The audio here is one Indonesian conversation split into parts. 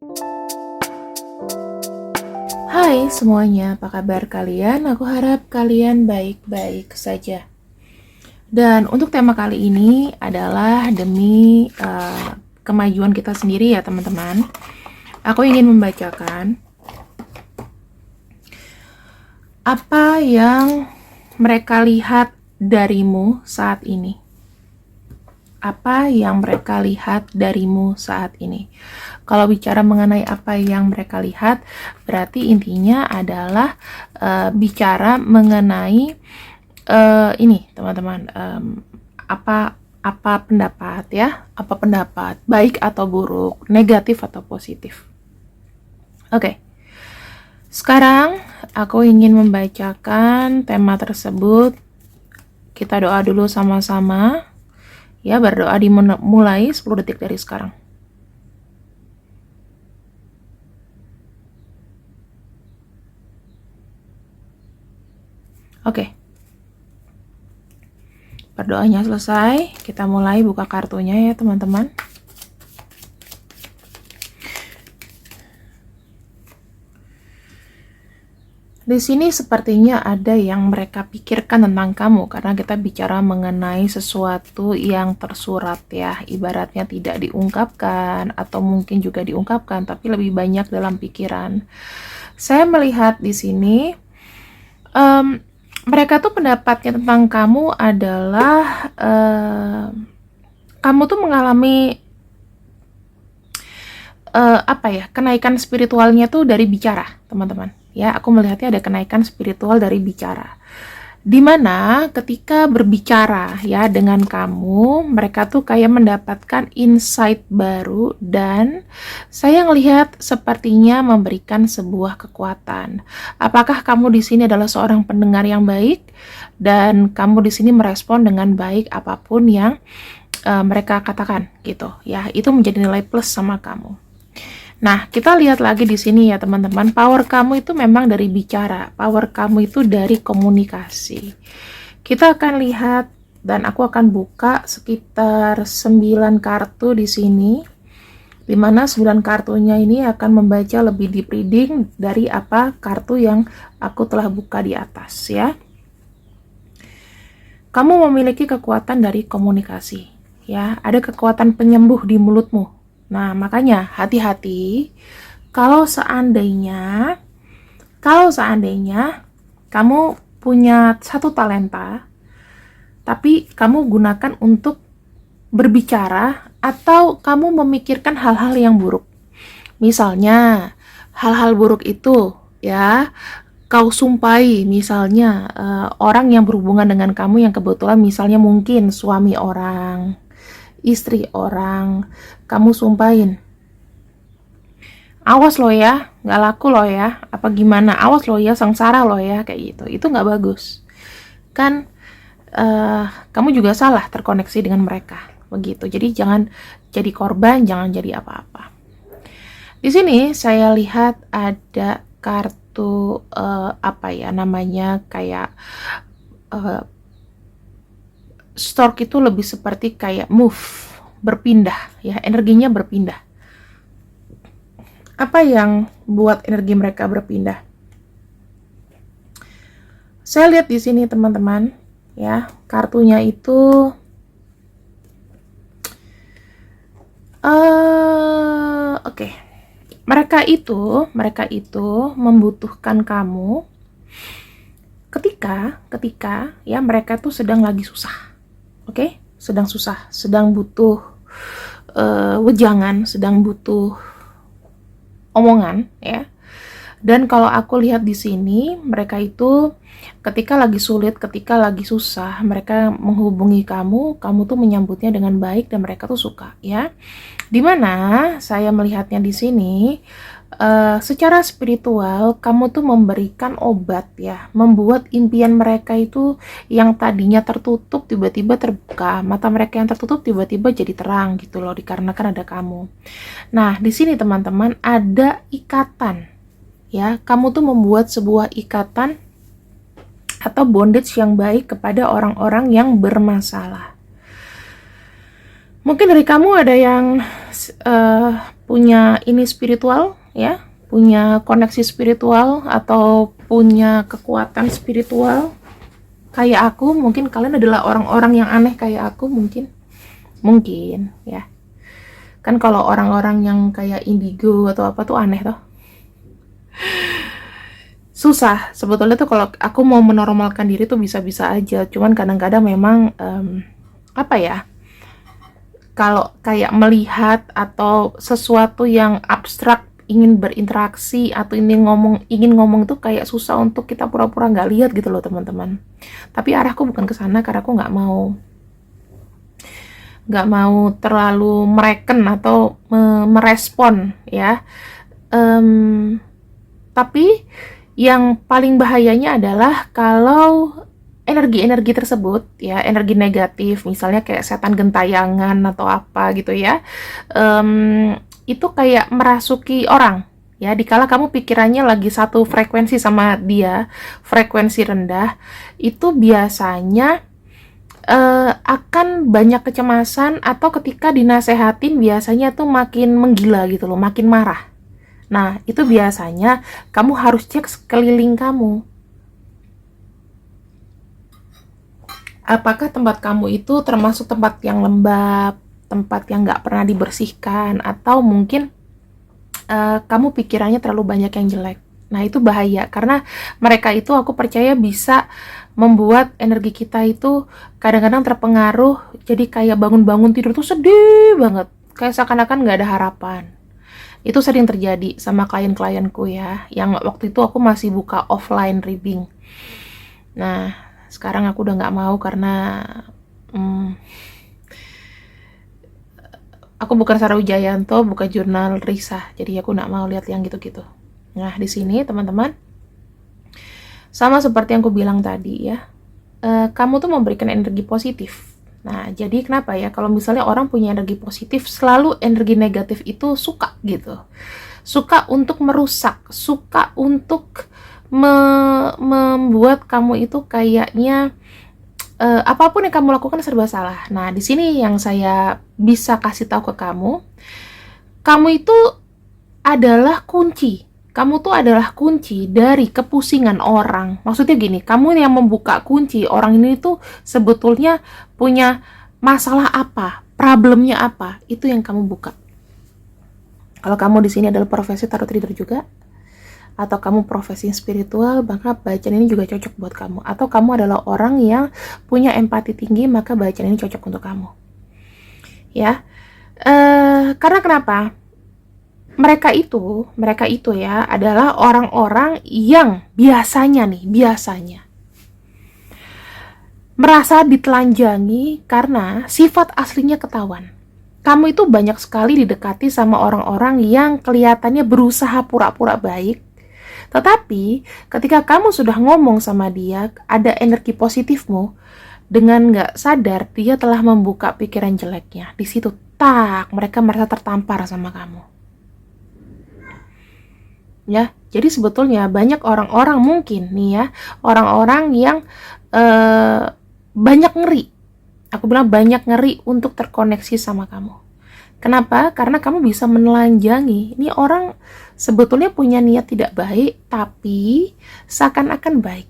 Hai semuanya, apa kabar kalian? Aku harap kalian baik-baik saja. Dan untuk tema kali ini adalah demi kemajuan kita sendiri ya teman-teman. Aku ingin membacakan apa yang mereka lihat darimu saat ini. Apa yang mereka lihat darimu saat ini. Kalau bicara mengenai apa yang mereka lihat, berarti intinya adalah bicara mengenai ini teman-teman, apa pendapat ya, apa pendapat baik atau buruk, negatif atau positif. Oke. Sekarang aku ingin membacakan tema tersebut. Kita doa dulu sama-sama. Ya, berdoa dimulai 10 detik dari sekarang. Oke. Berdoanya selesai, kita mulai buka kartunya ya, teman-teman. Di sini sepertinya ada yang mereka pikirkan tentang kamu, karena kita bicara mengenai sesuatu yang tersurat ya, ibaratnya tidak diungkapkan atau mungkin juga diungkapkan, tapi lebih banyak dalam pikiran. Saya melihat di sini mereka tuh pendapatnya tentang kamu adalah kamu tuh mengalami kenaikan spiritualnya tuh dari bicara, teman-teman. Ya, aku melihatnya ada kenaikan spiritual dari bicara. Dimana ketika berbicara ya dengan kamu, mereka tuh kayak mendapatkan insight baru dan saya ngelihat sepertinya memberikan sebuah kekuatan. Apakah kamu di sini adalah seorang pendengar yang baik dan kamu di sini merespon dengan baik apapun yang mereka katakan gitu ya. Itu menjadi nilai plus sama kamu. Nah, kita lihat lagi di sini ya teman-teman, power kamu itu memang dari bicara, power kamu itu dari komunikasi. Kita akan lihat dan aku akan buka sekitar 9 kartu di sini, di mana 9 kartunya ini akan membaca lebih deep reading dari apa kartu yang aku telah buka di atas ya. Kamu memiliki kekuatan dari komunikasi ya, ada kekuatan penyembuh di mulutmu. Nah, makanya hati-hati kalau seandainya kamu punya satu talenta, tapi kamu gunakan untuk berbicara atau kamu memikirkan hal-hal yang buruk. Misalnya, hal-hal buruk itu ya, kau sumpai misalnya orang yang berhubungan dengan kamu yang kebetulan misalnya mungkin suami orang, istri orang, kamu sumpahin, awas lo ya, nggak laku lo ya, apa gimana, awas lo ya, sengsara lo ya, kayak gitu. Itu nggak bagus kan. Kamu juga salah terkoneksi dengan mereka begitu. Jadi jangan jadi korban, jangan jadi apa-apa. Di sini saya lihat ada kartu kayak stork itu lebih seperti kayak move, berpindah ya, energinya berpindah. Apa yang buat energi mereka berpindah? Saya lihat di sini teman-teman ya, kartunya itu oke. Mereka itu membutuhkan kamu ketika ya mereka tuh sedang lagi susah. Oke? Sedang susah, sedang butuh wejangan, sedang butuh omongan ya. Dan kalau aku lihat di sini, mereka itu ketika lagi sulit, ketika lagi susah, mereka menghubungi kamu, kamu tuh menyambutnya dengan baik dan mereka tuh suka ya. Dimana saya melihatnya di sini, secara spiritual kamu tuh memberikan obat ya, membuat impian mereka itu yang tadinya tertutup tiba-tiba terbuka, mata mereka yang tertutup tiba-tiba jadi terang gitu loh, dikarenakan ada kamu. Nah, di sini teman-teman ada ikatan ya, kamu tuh membuat sebuah ikatan atau bondage yang baik kepada orang-orang yang bermasalah. Mungkin dari kamu ada yang punya ini spiritual ya, punya koneksi spiritual atau punya kekuatan spiritual kayak aku. Mungkin kalian adalah orang-orang yang aneh kayak aku, mungkin ya. Kan kalau orang-orang yang kayak indigo atau apa tuh aneh toh. Susah sebetulnya tuh kalau aku mau menormalkan diri tuh bisa-bisa aja. Cuman kadang-kadang memang apa ya, kalau kayak melihat atau sesuatu yang abstrak ingin berinteraksi atau ingin ngomong tuh kayak susah untuk kita pura-pura nggak lihat gitu loh teman-teman. Tapi arahku bukan ke sana karena aku nggak mau terlalu mereken atau merespon ya. Tapi yang paling bahayanya adalah kalau energi-energi tersebut ya, energi negatif misalnya kayak setan gentayangan atau apa gitu ya, itu kayak merasuki orang ya, dikala kamu pikirannya lagi satu frekuensi sama dia, frekuensi rendah, itu biasanya akan banyak kecemasan, atau ketika dinasehatin biasanya tuh makin menggila gitu loh, makin marah. Nah, itu biasanya kamu harus cek sekeliling kamu. Apakah tempat kamu itu termasuk tempat yang lembab, tempat yang nggak pernah dibersihkan, atau mungkin kamu pikirannya terlalu banyak yang jelek. Nah, itu bahaya, karena mereka itu aku percaya bisa membuat energi kita itu kadang-kadang terpengaruh, jadi kayak bangun-bangun tidur tuh sedih banget, kayak seakan-akan nggak ada harapan. Itu sering terjadi sama klien-klienku ya, yang waktu itu aku masih buka offline reading. Nah, sekarang aku udah nggak mau karena aku bukan Sarah Wijayanto, bukan jurnal Risah, jadi aku nggak mau lihat yang gitu-gitu. Nah, di sini teman-teman, sama seperti yang aku bilang tadi ya, kamu tuh memberikan energi positif. Nah, jadi kenapa ya, kalau misalnya orang punya energi positif, selalu energi negatif itu suka gitu. Suka untuk merusak, suka untuk membuat kamu itu kayaknya apapun yang kamu lakukan serba salah. Nah, di sini yang saya bisa kasih tahu ke kamu, kamu itu adalah kunci. Kamu tuh adalah kunci dari kepusingan orang. Maksudnya gini, kamu yang membuka kunci. Orang ini tuh sebetulnya punya masalah apa, problemnya apa, itu yang kamu buka. Kalau kamu di sini adalah profesi tarot reader juga, atau kamu profesi spiritual, maka bacaan ini juga cocok buat kamu. Atau kamu adalah orang yang punya empati tinggi, maka bacaan ini cocok untuk kamu. Ya, karena kenapa? Mereka itu ya adalah orang-orang yang biasanya merasa ditelanjangi karena sifat aslinya ketahuan. Kamu itu banyak sekali didekati sama orang-orang yang kelihatannya berusaha pura-pura baik, tetapi ketika kamu sudah ngomong sama dia, ada energi positifmu, dengan nggak sadar dia telah membuka pikiran jeleknya. Di situ mereka merasa tertampar sama kamu. Ya, jadi sebetulnya banyak orang-orang mungkin nih ya, orang-orang yang banyak ngeri. Aku bilang banyak ngeri untuk terkoneksi sama kamu. Kenapa? Karena kamu bisa menelanjangi. Ini orang sebetulnya punya niat tidak baik, tapi seakan-akan baik.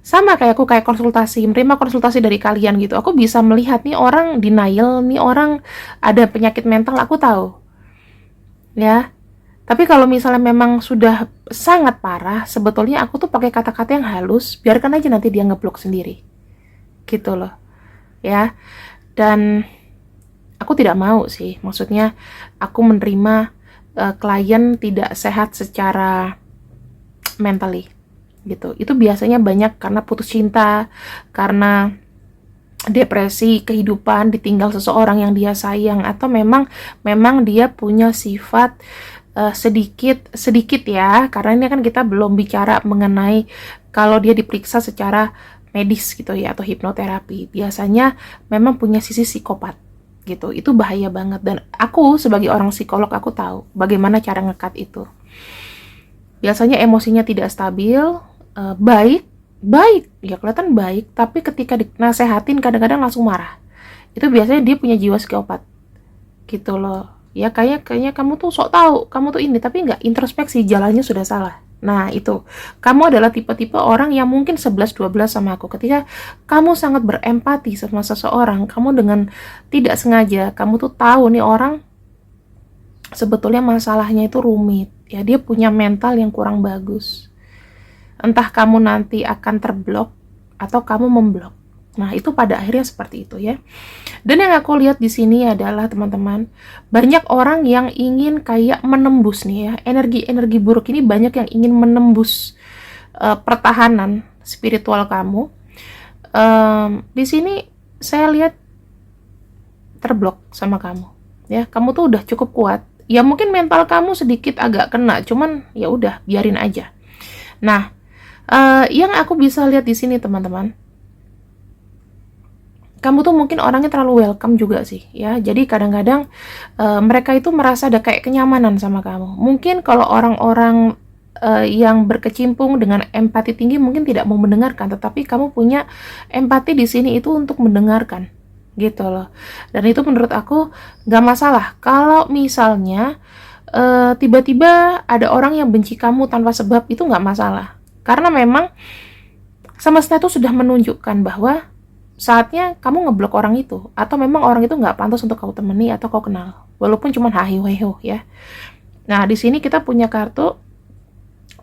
Sama kayak aku kayak konsultasi, menerima konsultasi dari kalian gitu. Aku bisa melihat nih orang denial, nih orang ada penyakit mental, aku tahu. Ya. Tapi kalau misalnya memang sudah sangat parah, sebetulnya aku tuh pakai kata-kata yang halus, biarkan aja nanti dia ngeblok sendiri. Gitu loh. Ya. Dan aku tidak mau sih, maksudnya aku menerima klien tidak sehat secara mentally. Gitu. Itu biasanya banyak karena putus cinta, karena depresi kehidupan, ditinggal seseorang yang dia sayang, atau memang dia punya sifat sedikit ya, karena ini kan kita belum bicara mengenai kalau dia diperiksa secara medis gitu ya, atau hipnoterapi. Biasanya memang punya sisi psikopat gitu. Itu bahaya banget, dan aku sebagai orang psikolog aku tahu bagaimana cara ngekat itu. Biasanya emosinya tidak stabil, baik ya, kelihatan baik, tapi ketika dinasehatin kadang-kadang langsung marah. Itu biasanya dia punya jiwa psikopat gitu loh. Ya kayaknya kamu tuh sok tahu, kamu tuh ini, tapi nggak introspeksi, jalannya sudah salah. Nah, itu. Kamu adalah tipe-tipe orang yang mungkin 11-12 sama aku. Ketika kamu sangat berempati sama seseorang, kamu dengan tidak sengaja, kamu tuh tahu nih orang sebetulnya masalahnya itu rumit. Ya, dia punya mental yang kurang bagus. Entah kamu nanti akan terblok atau kamu memblok. Nah, itu pada akhirnya seperti itu ya. Dan yang aku lihat di sini adalah teman-teman, banyak orang yang ingin kayak menembus nih ya. Energi-energi buruk ini banyak yang ingin menembus pertahanan spiritual kamu. Di sini saya lihat terblok sama kamu. Ya, kamu tuh udah cukup kuat. Ya mungkin mental kamu sedikit agak kena, cuman ya udah biarin aja. Nah, yang aku bisa lihat di sini teman-teman, kamu tuh mungkin orangnya terlalu welcome juga sih ya. Jadi kadang-kadang mereka itu merasa ada kayak kenyamanan sama kamu. Mungkin kalau orang-orang yang berkecimpung dengan empati tinggi mungkin tidak mau mendengarkan, tetapi kamu punya empati di sini itu untuk mendengarkan gitu loh. Dan itu menurut aku gak masalah kalau misalnya tiba-tiba ada orang yang benci kamu tanpa sebab, itu gak masalah. Karena memang semesta itu sudah menunjukkan bahwa saatnya kamu ngeblok orang itu, atau memang orang itu nggak pantas untuk kau temani atau kau kenal, walaupun cuma hahiu ya. Nah, di sini kita punya kartu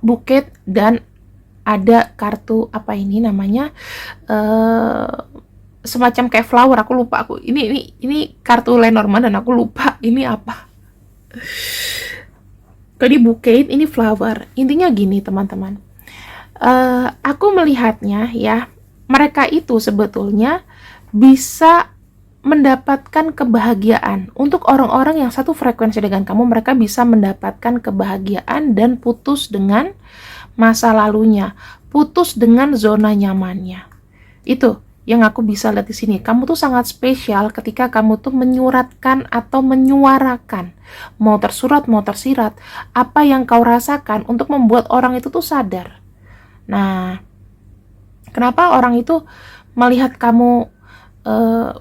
buket dan ada kartu apa ini namanya, semacam kayak flower, aku lupa aku ini kartu Lenormand dan aku lupa ini apa. Tadi buket, ini flower. Intinya gini teman-teman, aku melihatnya ya, mereka itu sebetulnya bisa mendapatkan kebahagiaan. Untuk orang-orang yang satu frekuensi dengan kamu, mereka bisa mendapatkan kebahagiaan dan putus dengan masa lalunya, putus dengan zona nyamannya. Itu yang aku bisa lihat di sini. Kamu tuh sangat spesial ketika kamu tuh menyuratkan atau menyuarakan, mau tersurat mau tersirat, apa yang kau rasakan untuk membuat orang itu tuh sadar. Nah, kenapa orang itu melihat kamu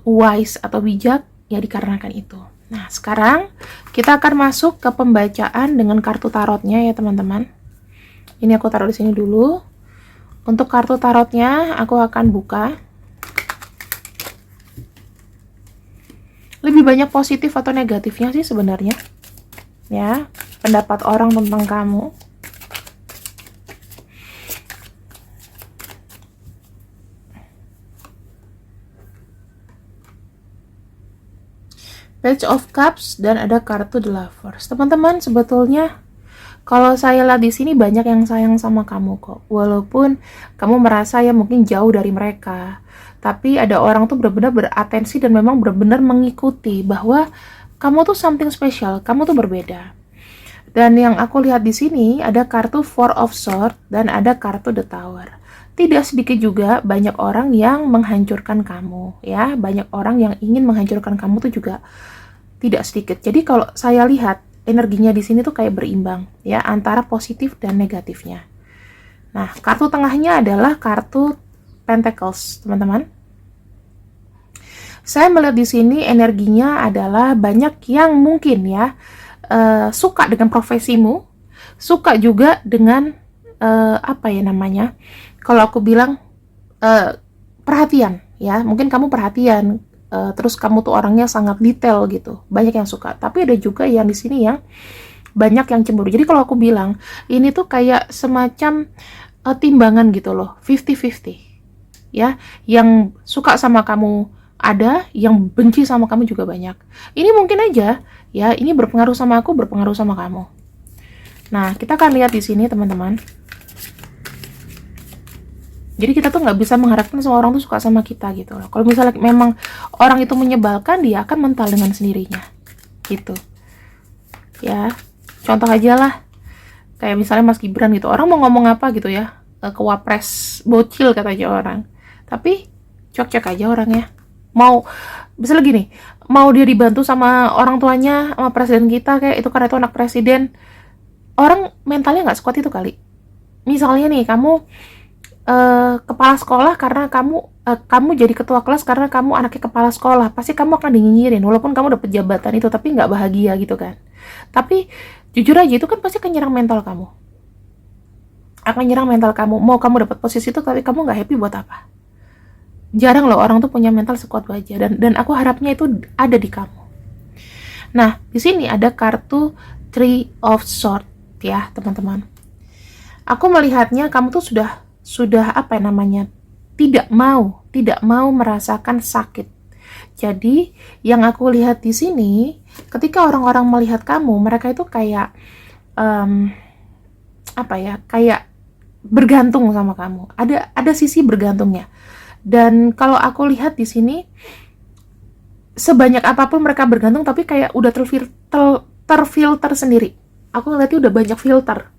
wise atau bijak? Ya dikarenakan itu. Nah, sekarang kita akan masuk ke pembacaan dengan kartu tarotnya ya teman-teman. Ini aku taruh di sini dulu. Untuk kartu tarotnya aku akan buka. Lebih banyak positif atau negatifnya sih sebenarnya. Ya, pendapat orang tentang kamu. Page of Cups dan ada kartu The Lovers. Teman-teman, sebetulnya kalau saya lihat di sini banyak yang sayang sama kamu kok. Walaupun kamu merasa ya mungkin jauh dari mereka, tapi ada orang tuh benar-benar beratensi dan memang benar-benar mengikuti bahwa kamu tuh something special, kamu tuh berbeda. Dan yang aku lihat di sini ada kartu Four of Swords dan ada kartu The Tower. Tidak sedikit juga banyak orang yang menghancurkan kamu, ya. Banyak orang yang ingin menghancurkan kamu tuh juga tidak sedikit. Jadi kalau saya lihat energinya di sini tuh kayak berimbang, ya, antara positif dan negatifnya. Nah, kartu tengahnya adalah kartu Pentacles, teman-teman. Saya melihat di sini energinya adalah banyak yang mungkin ya suka dengan profesimu, suka juga dengan apa ya namanya? Kalau aku bilang perhatian, ya, mungkin kamu perhatian, terus kamu tuh orangnya sangat detail gitu, banyak yang suka. Tapi ada juga yang di sini yang banyak yang cemburu. Jadi kalau aku bilang ini tuh kayak semacam timbangan gitu loh, 50-50, ya. Yang suka sama kamu ada, yang benci sama kamu juga banyak. Ini mungkin aja, ya, ini berpengaruh sama aku, berpengaruh sama kamu. Nah, kita akan lihat di sini teman-teman. Jadi kita tuh nggak bisa mengharapkan semua orang tuh suka sama kita gitu loh. Kalau misalnya memang orang itu menyebalkan, dia akan mental dengan sendirinya gitu. Ya, contoh aja lah, kayak misalnya Mas Gibran gitu, orang mau ngomong apa gitu ya, ke wapres bocil katanya orang, tapi cocok aja orangnya. Mau misalnya gini, mau dia dibantu sama orang tuanya, sama presiden kita, kayak itu karena itu anak presiden, orang mentalnya nggak sekuat itu kali. Misalnya nih kamu kepala sekolah karena kamu kamu jadi ketua kelas karena kamu anaknya kepala sekolah, pasti kamu akan dinyinyirin walaupun kamu dapat jabatan itu tapi nggak bahagia gitu kan. Tapi jujur aja itu kan pasti akan nyerang mental kamu. Akan nyerang mental kamu. Mau kamu dapat posisi itu tapi kamu nggak happy buat apa? Jarang loh orang tuh punya mental sekuat baja, dan aku harapnya itu ada di kamu. Nah, di sini ada kartu Three of Swords ya, teman-teman. Aku melihatnya kamu tuh sudah apa namanya? tidak mau merasakan sakit. Jadi, yang aku lihat di sini, ketika orang-orang melihat kamu, mereka itu kayak apa ya? Kayak bergantung sama kamu. Ada sisi bergantungnya. Dan kalau aku lihat di sini, sebanyak apapun mereka bergantung, tapi kayak udah terfilter sendiri. Aku ngeliatnya udah banyak filter.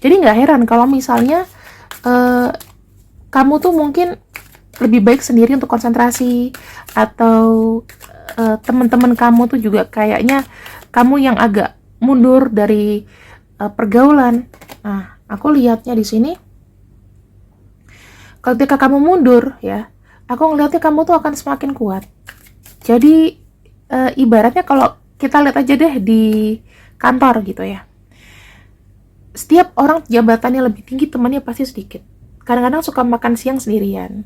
Jadi nggak heran kalau misalnya kamu tuh mungkin lebih baik sendiri untuk konsentrasi, atau teman-teman kamu tuh juga kayaknya kamu yang agak mundur dari pergaulan. Nah, aku lihatnya di sini, ketika kamu mundur ya, aku ngelihatnya kamu tuh akan semakin kuat. Jadi ibaratnya kalau kita lihat aja deh di kantor gitu ya, setiap orang jabatannya lebih tinggi, temannya pasti sedikit. Kadang-kadang suka makan siang sendirian.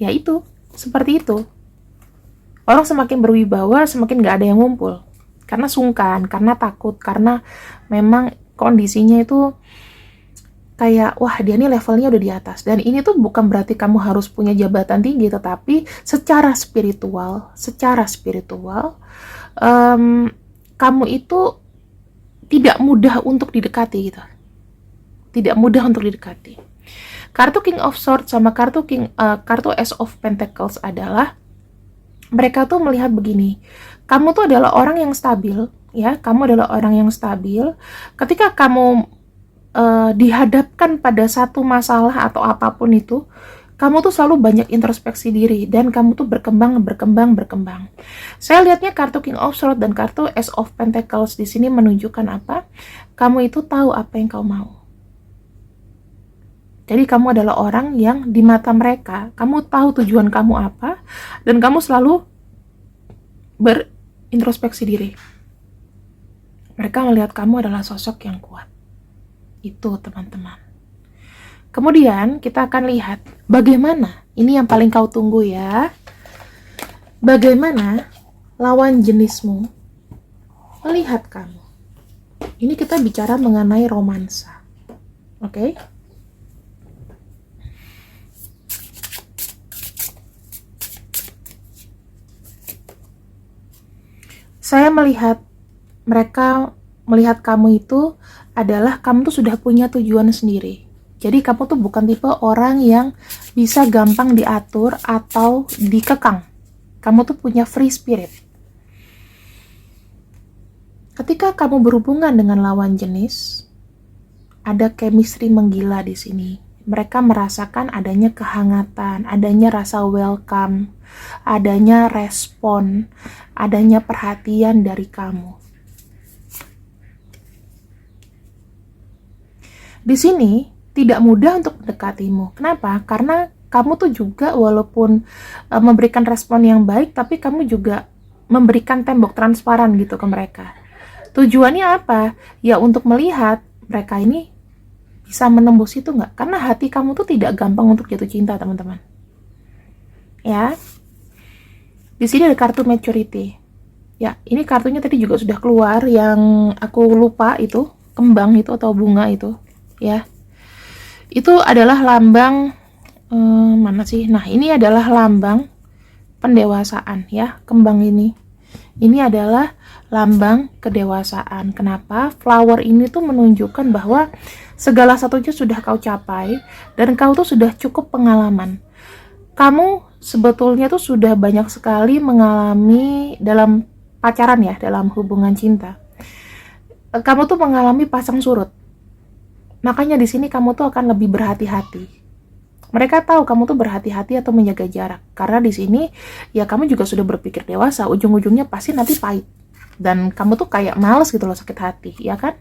Ya itu, seperti itu. Orang semakin berwibawa, semakin gak ada yang ngumpul. Karena sungkan, karena takut, karena memang kondisinya itu kayak, wah dia nih levelnya udah di atas. Dan ini tuh bukan berarti kamu harus punya jabatan tinggi, tetapi secara spiritual, kamu itu tidak mudah untuk didekati gitu. Tidak mudah untuk didekati. Kartu King of Swords sama kartu Ace of Pentacles adalah, mereka tuh melihat begini, kamu tuh adalah orang yang stabil, ya, kamu adalah orang yang stabil. Ketika kamu dihadapkan pada satu masalah atau apapun itu, kamu tuh selalu banyak introspeksi diri, dan kamu tuh berkembang. Saya lihatnya kartu King of Swords dan kartu Ace of Pentacles di sini menunjukkan apa? Kamu itu tahu apa yang kau mau. Jadi kamu adalah orang yang di mata mereka, kamu tahu tujuan kamu apa, dan kamu selalu berintrospeksi diri. Mereka melihat kamu adalah sosok yang kuat. Itu, teman-teman. Kemudian kita akan lihat bagaimana, ini yang paling kau tunggu ya, bagaimana lawan jenismu melihat kamu. Ini kita bicara mengenai romansa. Oke? Saya melihat mereka melihat kamu itu adalah kamu tuh sudah punya tujuan sendiri. Jadi kamu tuh bukan tipe orang yang bisa gampang diatur atau dikekang. Kamu tuh punya free spirit. Ketika kamu berhubungan dengan lawan jenis, ada chemistry menggila di sini. Mereka merasakan adanya kehangatan, adanya rasa welcome, adanya respon, adanya perhatian dari kamu. Di sini tidak mudah untuk mendekatimu. Kenapa? Karena kamu tuh juga walaupun memberikan respon yang baik, tapi kamu juga memberikan tembok transparan gitu ke mereka. Tujuannya apa? Ya untuk melihat mereka ini bisa menembus itu nggak? Karena hati kamu tuh tidak gampang untuk jatuh cinta, teman-teman. Ya. Di sini ada kartu maturity. Ya, ini kartunya tadi juga sudah keluar, yang aku lupa itu, kembang itu atau bunga itu, ya. Itu adalah lambang mana sih? Nah, ini adalah lambang pendewasaan ya, kembang ini. Ini adalah lambang kedewasaan. Kenapa? Flower ini tuh menunjukkan bahwa segala satunya sudah kau capai, dan kau tuh sudah cukup pengalaman. Kamu sebetulnya tuh sudah banyak sekali mengalami dalam pacaran ya, dalam hubungan cinta. Kamu tuh mengalami pasang surut. Makanya di sini kamu tuh akan lebih berhati-hati. Mereka tahu kamu tuh berhati-hati atau menjaga jarak. Karena di sini ya kamu juga sudah berpikir dewasa, ujung-ujungnya pasti nanti pahit. Dan kamu tuh kayak males gitu loh, sakit hati, ya kan?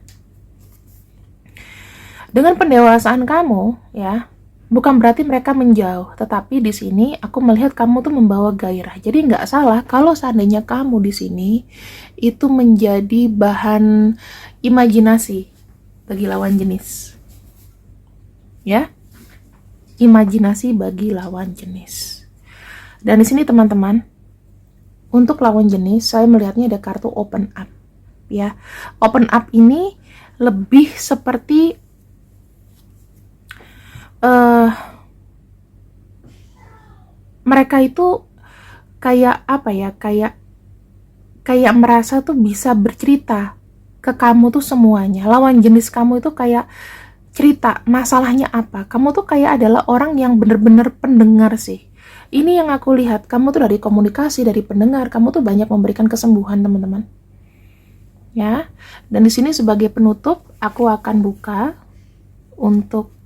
Dengan pendewasaan kamu, ya, Bukan berarti mereka menjauh, tetapi di sini aku melihat kamu tuh membawa gairah. Jadi nggak salah kalau seandainya kamu di sini itu menjadi bahan imajinasi bagi lawan jenis. Ya, imajinasi bagi lawan jenis. Dan di sini teman-teman, untuk lawan jenis saya melihatnya ada kartu open up. Ya, open up ini lebih seperti mereka itu kayak apa ya, kayak merasa tuh bisa bercerita ke kamu tuh semuanya. Lawan jenis kamu itu kayak cerita masalahnya apa. Kamu tuh kayak adalah orang yang bener-bener pendengar sih. Ini yang aku lihat, kamu tuh dari komunikasi, dari pendengar, kamu tuh banyak memberikan kesembuhan teman-teman. Ya, dan di sini sebagai penutup aku akan buka untuk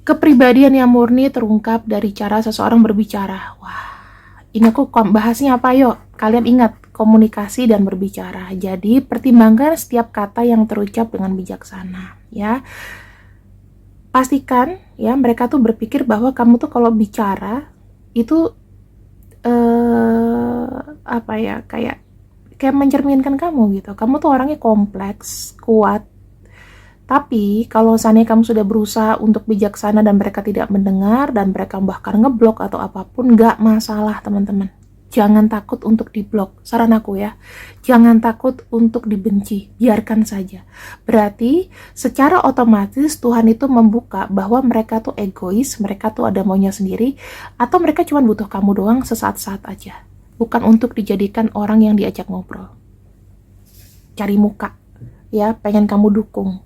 kepribadian yang murni terungkap dari cara seseorang berbicara. Wah, ini aku bahasnya apa yuk? Kalian ingat, komunikasi dan berbicara. Jadi, pertimbangkan setiap kata yang terucap dengan bijaksana, ya. Pastikan ya mereka tuh berpikir bahwa kamu tuh kalau bicara itu apa ya, kayak mencerminkan kamu gitu. Kamu tuh orangnya kompleks, kuat. Tapi kalau seandainya kamu sudah berusaha untuk bijaksana dan mereka tidak mendengar dan mereka bahkan ngeblok atau apapun, nggak masalah teman-teman. Jangan takut untuk diblok, saran aku ya. Jangan takut untuk dibenci, biarkan saja. Berarti secara otomatis Tuhan itu membuka bahwa mereka tuh egois, mereka tuh ada maunya sendiri, atau mereka cuma butuh kamu doang sesaat-saat aja. Bukan untuk dijadikan orang yang diajak ngobrol. Cari muka, ya, pengen kamu dukung.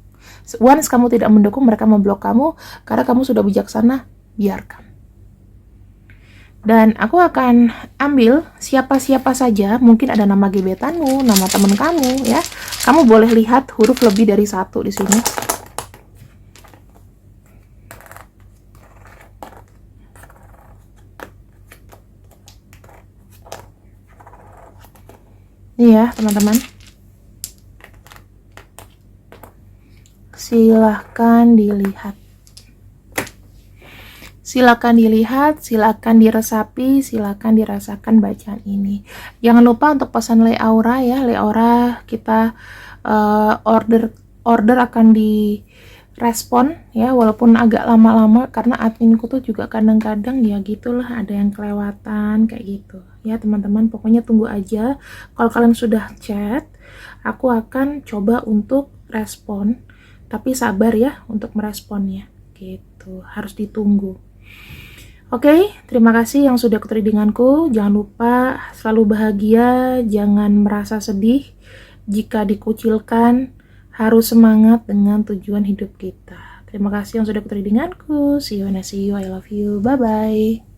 Once kamu tidak mendukung, mereka memblok kamu karena kamu sudah bijaksana, biarkan. Dan aku akan ambil siapa-siapa saja, mungkin ada nama gebetanmu, nama teman kamu, ya. Kamu boleh lihat huruf lebih dari 1 di sini. Nih ya, teman-teman. Silahkan dilihat. Silakan dilihat, silakan diresapi, silakan dirasakan bacaan ini. Jangan lupa untuk pesan Leaura ya, Leaura kita order akan direspon ya, walaupun agak lama-lama karena adminku tuh juga kadang-kadang ya gitulah, ada yang kelewatan kayak gitu. Ya teman-teman, pokoknya tunggu aja. Kalau kalian sudah chat, aku akan coba untuk respon, tapi sabar ya untuk meresponnya. Gitu, harus ditunggu. Oke, terima kasih yang sudah ikut readinganku. Jangan lupa selalu bahagia, jangan merasa sedih jika dikucilkan, harus semangat dengan tujuan hidup kita. Terima kasih yang sudah ikut readinganku. See you, I love you. Bye-bye.